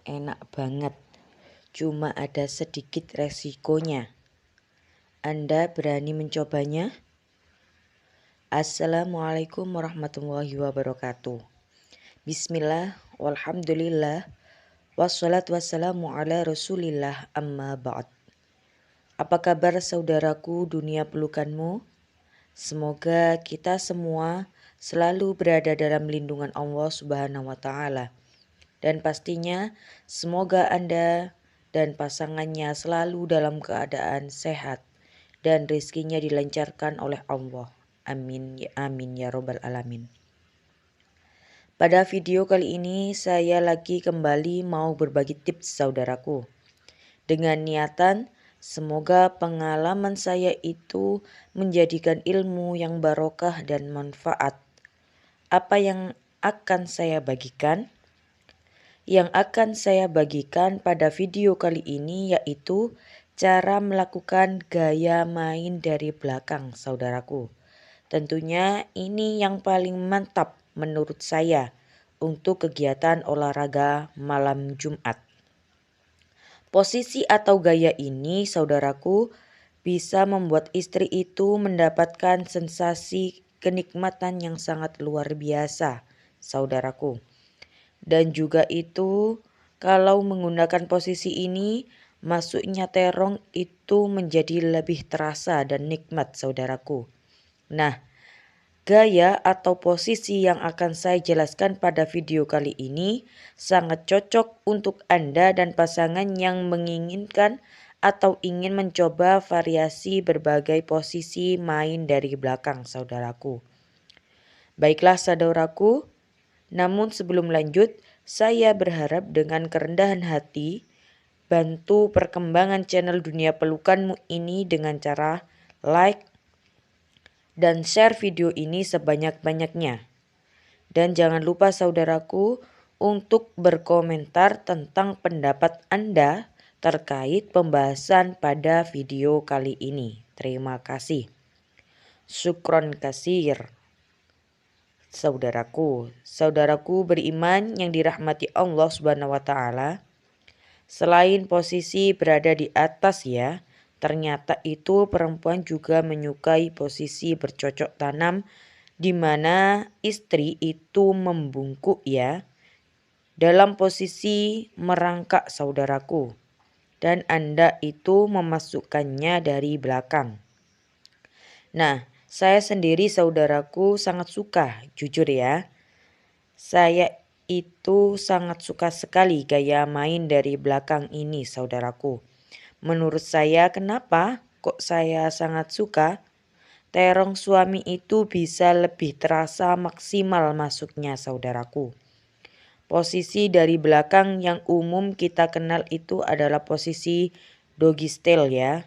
enak banget, cuma ada sedikit resikonya. Anda berani mencobanya? Assalamualaikum warahmatullahi wabarakatuh. Bismillah, walhamdulillah, wassalatu wassalamu ala rasulillah, amma ba'd. Apa kabar saudaraku dunia pelukanmu? Semoga kita semua selalu berada dalam lindungan Allah Subhanahu wa Ta'ala. Dan pastinya semoga Anda dan pasangannya selalu dalam keadaan sehat dan rezekinya dilancarkan oleh Allah. Amin ya robbal alamin. Pada video kali ini saya lagi kembali mau berbagi tips saudaraku. Dengan niatan semoga pengalaman saya itu menjadikan ilmu yang barokah dan manfaat. Apa yang akan saya bagikan? Yang akan saya bagikan pada video kali ini yaitu cara melakukan gaya main dari belakang saudaraku. Tentunya ini yang paling mantap menurut saya untuk kegiatan olahraga malam Jumat. Posisi atau gaya ini saudaraku bisa membuat istri itu mendapatkan sensasi kenikmatan yang sangat luar biasa saudaraku. Dan juga itu kalau menggunakan posisi ini masuknya terong itu menjadi lebih terasa dan nikmat saudaraku. Nah, gaya atau posisi yang akan saya jelaskan pada video kali ini sangat cocok untuk Anda dan pasangan yang menginginkan atau ingin mencoba variasi berbagai posisi main dari belakang saudaraku. Baiklah saudaraku, namun sebelum lanjut, saya berharap dengan kerendahan hati bantu perkembangan channel Dunia Pelukanmu ini dengan cara like dan share video ini sebanyak-banyaknya. Dan jangan lupa saudaraku untuk berkomentar tentang pendapat Anda terkait pembahasan pada video kali ini. Terima kasih. Syukron kasir. Saudaraku beriman yang dirahmati Allah Subhanahu wa Ta'ala, selain posisi berada di atas ya, ternyata itu perempuan juga menyukai posisi bercocok tanam di mana istri itu membungkuk ya, dalam posisi merangkak saudaraku, dan Anda itu memasukkannya dari belakang. Nah, saya sendiri saudaraku sangat suka, jujur ya. Saya itu sangat suka sekali gaya main dari belakang ini saudaraku. Menurut saya kenapa kok saya sangat suka? Terong suami itu bisa lebih terasa maksimal masuknya saudaraku. Posisi dari belakang yang umum kita kenal itu adalah posisi doggy style ya.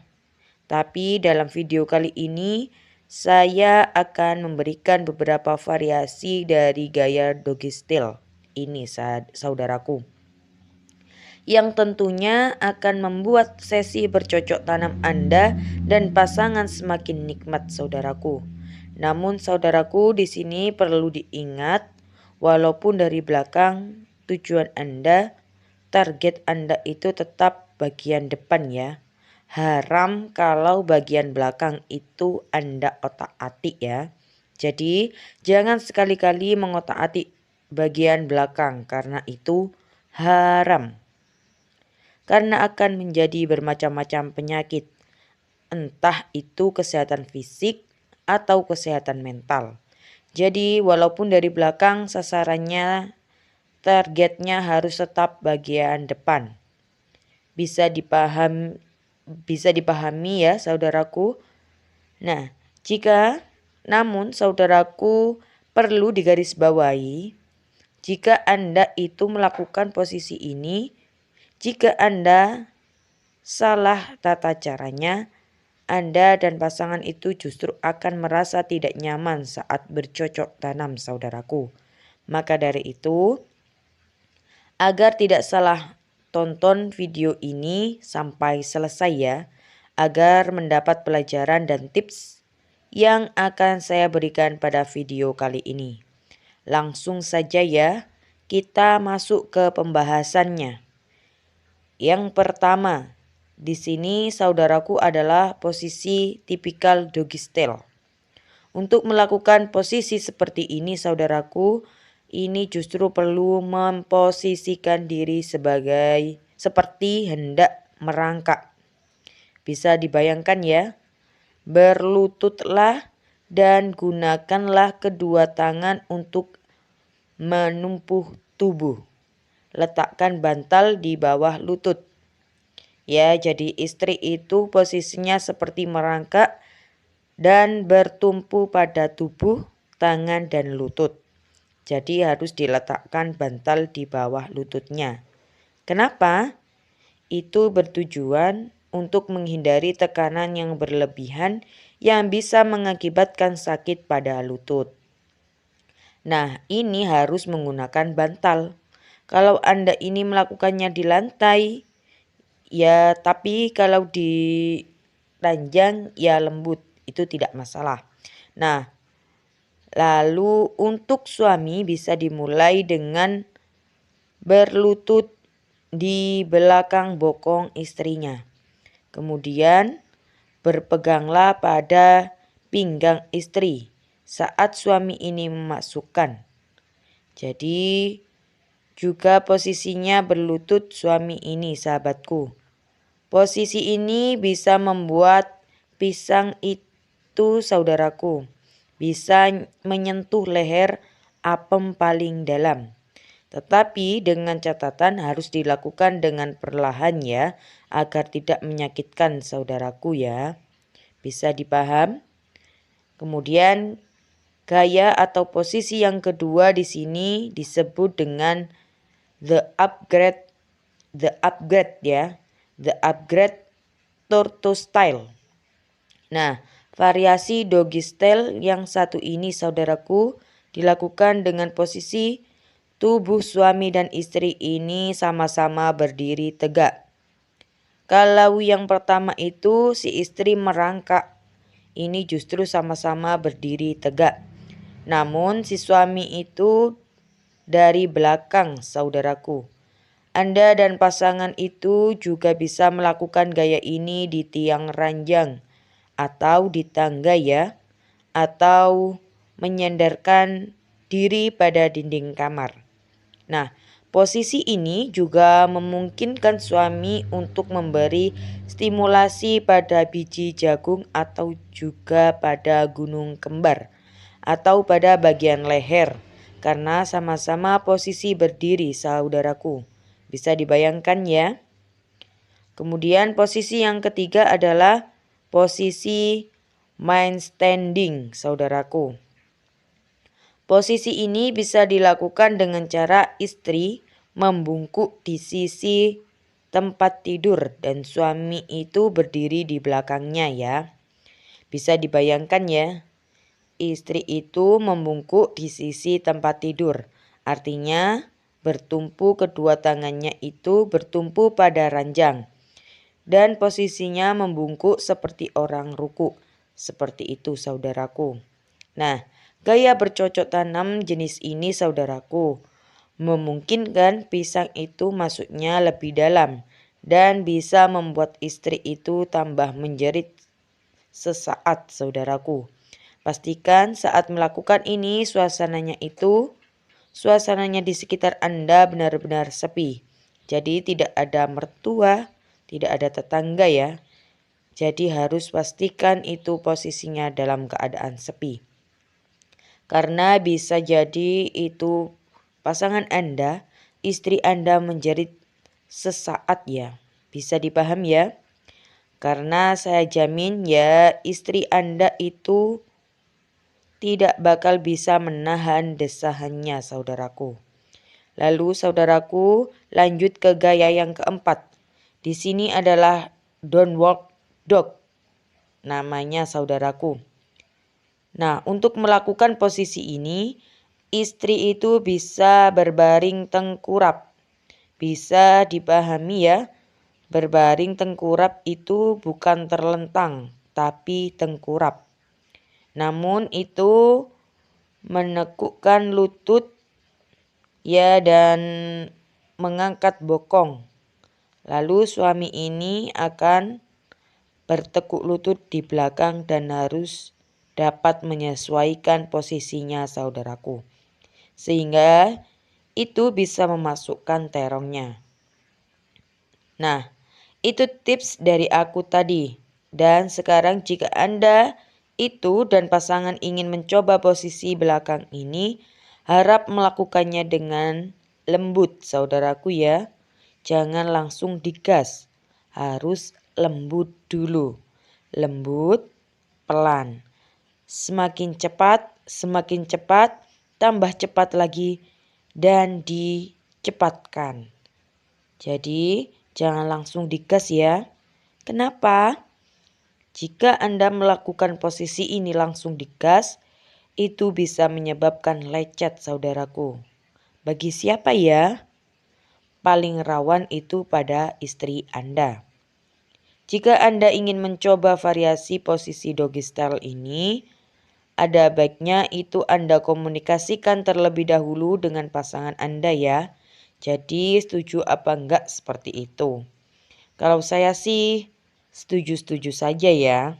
Tapi dalam video kali ini saya akan memberikan beberapa variasi dari gaya doggy style ini saudaraku, yang tentunya akan membuat sesi bercocok tanam Anda dan pasangan semakin nikmat saudaraku. Namun saudaraku di sini perlu diingat, walaupun dari belakang tujuan Anda, target Anda itu tetap bagian depan ya. Haram kalau bagian belakang itu Anda otak-atik ya. Jadi jangan sekali-kali mengotak-atik bagian belakang karena itu haram. Karena akan menjadi bermacam-macam penyakit, entah itu kesehatan fisik atau kesehatan mental. Jadi walaupun dari belakang sasarannya, targetnya harus tetap bagian depan. Bisa dipahami ya saudaraku. Nah, namun saudaraku perlu digarisbawahi, jika Anda itu melakukan posisi ini, jika Anda salah tata caranya, Anda dan pasangan itu justru akan merasa tidak nyaman saat bercocok tanam saudaraku. Maka dari itu, agar tidak salah, tonton video ini sampai selesai ya, agar mendapat pelajaran dan tips yang akan saya berikan pada video kali ini. Langsung saja ya, kita masuk ke pembahasannya. Yang pertama, di sini saudaraku adalah posisi tipikal doggy style. Untuk melakukan posisi seperti ini saudaraku, ini justru perlu memposisikan diri seperti hendak merangkak. Bisa dibayangkan ya, berlututlah dan gunakanlah kedua tangan untuk menumpuh tubuh. Letakkan bantal di bawah lutut. Ya, jadi istri itu posisinya seperti merangkak dan bertumpu pada tubuh, tangan, dan lutut. Jadi harus diletakkan bantal di bawah lututnya. Kenapa? Itu bertujuan untuk menghindari tekanan yang berlebihan yang bisa mengakibatkan sakit pada lutut. Nah, ini harus menggunakan bantal. Kalau Anda ini melakukannya di lantai, ya tapi kalau di ranjang ya lembut, itu tidak masalah. Nah, lalu untuk suami bisa dimulai dengan berlutut di belakang bokong istrinya. Kemudian berpeganglah pada pinggang istri saat suami ini memasukkan. Jadi juga posisinya berlutut suami ini sahabatku. Posisi ini bisa membuat pisang itu saudaraku bisa menyentuh leher apem paling dalam. Tetapi dengan catatan harus dilakukan dengan perlahan ya, agar tidak menyakitkan saudaraku ya. Bisa dipaham? Kemudian gaya atau posisi yang kedua di sini disebut dengan the upgrade ya. The upgrade tortoise style. Nah, variasi doggy style yang satu ini saudaraku dilakukan dengan posisi tubuh suami dan istri ini sama-sama berdiri tegak. Kalau yang pertama itu si istri merangkak, ini justru sama-sama berdiri tegak. Namun si suami itu dari belakang saudaraku. Anda dan pasangan itu juga bisa melakukan gaya ini di tiang ranjang atau di tangga ya, atau menyandarkan diri pada dinding kamar. Nah, posisi ini juga memungkinkan suami untuk memberi stimulasi pada biji jagung atau juga pada gunung kembar atau pada bagian leher karena sama-sama posisi berdiri saudaraku. Bisa dibayangkan ya. Kemudian posisi yang ketiga adalah posisi main standing saudaraku. Posisi ini bisa dilakukan dengan cara istri membungkuk di sisi tempat tidur dan suami itu berdiri di belakangnya ya. Bisa dibayangkan ya, istri itu membungkuk di sisi tempat tidur. Artinya kedua tangannya itu bertumpu pada ranjang. Dan posisinya membungkuk seperti orang ruku. Seperti itu saudaraku. Nah, gaya bercocok tanam jenis ini saudaraku memungkinkan pisang itu masuknya lebih dalam dan bisa membuat istri itu tambah menjerit sesaat saudaraku. Pastikan saat melakukan ini suasananya di sekitar Anda benar-benar sepi. Jadi tidak ada mertua, tidak ada tetangga ya. Jadi harus pastikan itu posisinya dalam keadaan sepi. Karena bisa jadi itu pasangan Anda, istri Anda menjerit sesaat ya. Bisa dipaham ya? Karena saya jamin ya istri Anda itu tidak bakal bisa menahan desahannya saudaraku. Lalu saudaraku lanjut ke gaya yang keempat. Di sini adalah downward dog namanya saudaraku. Nah, untuk melakukan posisi ini, istri itu bisa berbaring tengkurap. Bisa dipahami ya, berbaring tengkurap itu bukan terlentang, tapi tengkurap. Namun itu menekukkan lutut ya dan mengangkat bokong. Lalu suami ini akan bertekuk lutut di belakang dan harus dapat menyesuaikan posisinya saudaraku. Sehingga itu bisa memasukkan terongnya. Nah, itu tips dari aku tadi. Dan sekarang jika Anda itu dan pasangan ingin mencoba posisi belakang ini, harap melakukannya dengan lembut saudaraku ya. Jangan langsung digas. Harus lembut dulu. Lembut, pelan. Semakin cepat, tambah cepat lagi dan dicepatkan. Jadi, jangan langsung digas ya. Kenapa? Jika Anda melakukan posisi ini langsung digas, itu bisa menyebabkan lecet saudaraku. Bagi siapa ya? Paling rawan itu pada istri Anda. Jika Anda ingin mencoba variasi posisi doggy style ini, ada baiknya itu Anda komunikasikan terlebih dahulu dengan pasangan Anda ya. Jadi setuju apa enggak seperti itu. Kalau saya sih setuju-setuju saja ya.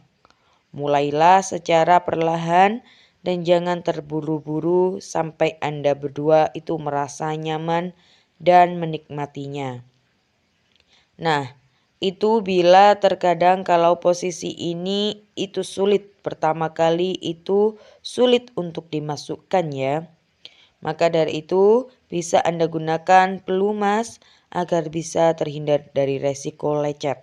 Mulailah secara perlahan dan jangan terburu-buru sampai Anda berdua itu merasa nyaman dan menikmatinya. Nah, itu bila terkadang kalau posisi ini itu sulit pertama kali itu sulit untuk dimasukkan ya. Maka dari itu bisa Anda gunakan pelumas agar bisa terhindar dari resiko lecet.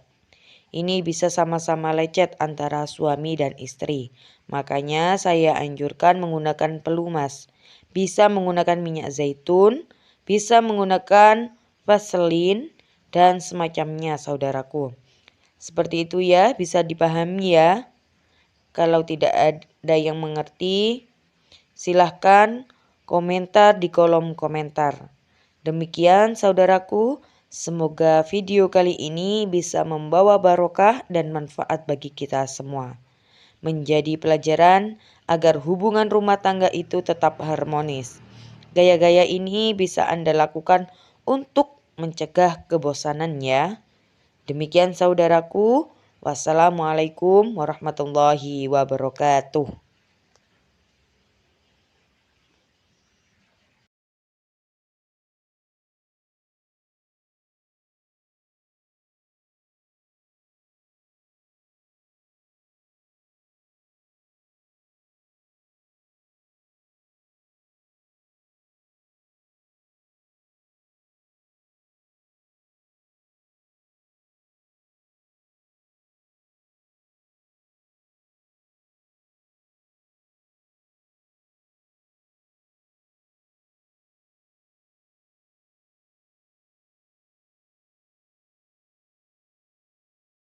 Ini bisa sama-sama lecet antara suami dan istri. Makanya saya anjurkan menggunakan pelumas. Bisa menggunakan minyak zaitun, bisa menggunakan vaselin, dan semacamnya saudaraku. Seperti itu ya, bisa dipahami ya. Kalau tidak ada yang mengerti, silahkan komentar di kolom komentar. Demikian saudaraku, semoga video kali ini bisa membawa barokah dan manfaat bagi kita semua. Menjadi pelajaran agar hubungan rumah tangga itu tetap harmonis. Gaya-gaya ini bisa Anda lakukan untuk mencegah kebosanan ya. Demikian saudaraku. Wassalamualaikum warahmatullahi wabarakatuh.